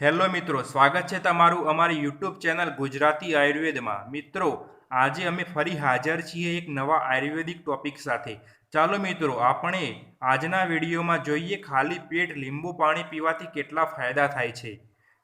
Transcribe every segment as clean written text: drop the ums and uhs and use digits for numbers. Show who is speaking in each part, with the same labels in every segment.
Speaker 1: Hello મિત્રો, સ્વાગત છે તમારું અમારી યુટ્યુબ ચેનલ ગુજરાતી આયુર્વેદમાં। મિત્રો, આજે અમે ફરી હાજર છીએ એક નવા આયુર્વેદિક ટોપિક સાથે। ચાલો મિત્રો, આપણે આજના વિડીયોમાં જોઈએ ખાલી પેટ લીંબુ પાણી પીવાથી કેટલા ફાયદા થાય છે।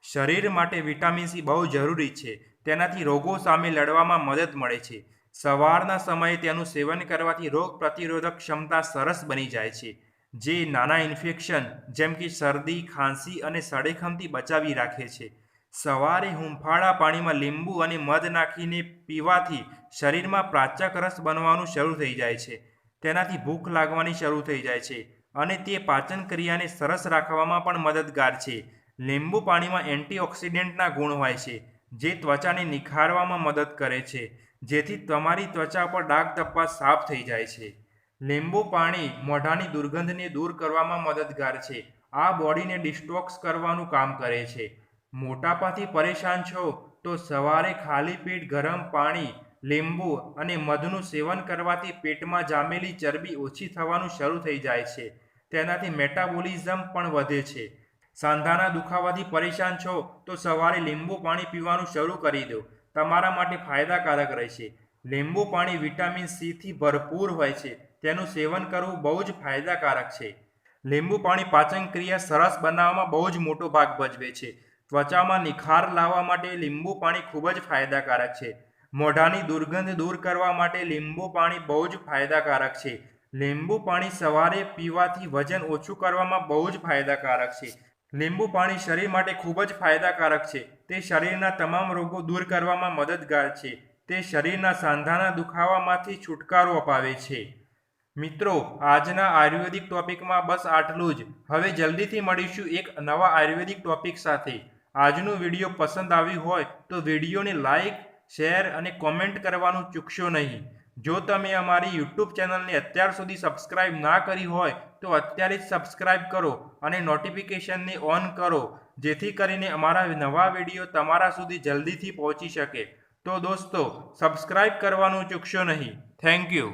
Speaker 1: શરીર માટે વિટામિન સી બહુ જરૂરી છે, તેનાથી રોગો સામે લડવામાં મદદ મળે છે। સવારના સમયે તેનું સેવન કરવાથી રોગ પ્રતિરોધક ક્ષમતા સરસ બની જાય છે, જે નાના ઇન્ફેક્શન જેમ કે શરદી, ખાંસી અને સળેખમથી બચાવી રાખે છે। સવારે હુંફાળા પાણીમાં લીંબુ અને મધ નાખીને પીવાથી શરીરમાં પાચક રસ બનવાનું શરૂ થઈ જાય છે। તેનાથી ભૂખ લાગવાની શરૂ થઈ જાય છે અને તે પાચન ક્રિયાને સરસ રાખવામાં પણ મદદગાર છે। લીંબુ પાણીમાં એન્ટીઓક્સિડન્ટના ગુણ હોય છે, જે ત્વચાને નિખારવામાં મદદ કરે છે, જેથી તમારી ત્વચા પર ડાઘ ધબ્બા સાફ થઈ જાય છે। લીંબુ પાણી મોઢાની દુર્ગંધને દૂર કરવામાં મદદગાર છે। આ બોડીને ડિસ્ટોક્સ કરવાનું કામ કરે છે। મોટાપાથી પરેશાન છો તો સવારે ખાલી પેટ ગરમ પાણી, લીંબુ અને મધનું સેવન કરવાથી પેટમાં જામેલી ચરબી ઓછી થવાનું શરૂ થઈ જાય છે। તેનાથી મેટાબોલિઝમ પણ વધે છે। સાંધાના દુખાવાથી પરેશાન છો તો સવારે લીંબુ પાણી પીવાનું શરૂ કરી દો, તમારા માટે ફાયદાકારક રહેશે। લીંબુ પાણી વિટામિન સીથી ભરપૂર હોય છે, તેનું સેવન કરવું બહુ જ ફાયદાકારક છે। લીંબુ પાણી પાચન ક્રિયા સરસ બનાવવામાં બહુ જ મોટો ભાગ ભજવે છે। ત્વચામાં નિખાર લાવવા માટે લીંબુ પાણી ખૂબ જ ફાયદાકારક છે। મોઢાની દુર્ગંધ દૂર કરવા માટે લીંબુ પાણી બહુ જ ફાયદાકારક છે। લીંબુ પાણી સવારે પીવાથી વજન ઓછું કરવામાં બહુ જ ફાયદાકારક છે। લીંબુ પાણી શરીર માટે ખૂબ જ ફાયદાકારક છે। તે શરીરના તમામ રોગો દૂર કરવામાં મદદગાર છે। તે શરીરના સાંધાના દુખાવામાંથી છુટકારો અપાવે છે। મિત્રો, આજના આયુર્વેદિક ટોપિકમાં બસ આટલું જ। હવે જલ્દીથી મળીશું એક નવા આયુર્વેદિક ટોપિક સાથે। આજનો વિડીયો પસંદ આવ્યું હોય તો વિડીયોને લાઇક, શેર અને કોમેન્ટ કરવાનું ચૂકશો નહીં। જો તમે અમારી યુટ્યુબ ચેનલને અત્યાર સુધી સબસ્ક્રાઇબ ના કરી હોય તો અત્યારે જ સબસ્ક્રાઇબ કરો અને નોટિફિકેશનને ઓન કરો, જેથી કરીને અમારા નવા વિડીયો તમારા સુધી જલ્દીથી પહોંચી શકે। તો દોસ્તો, સબસ્ક્રાઇબ કરવાનું ચૂકશો નહીં। Thank you.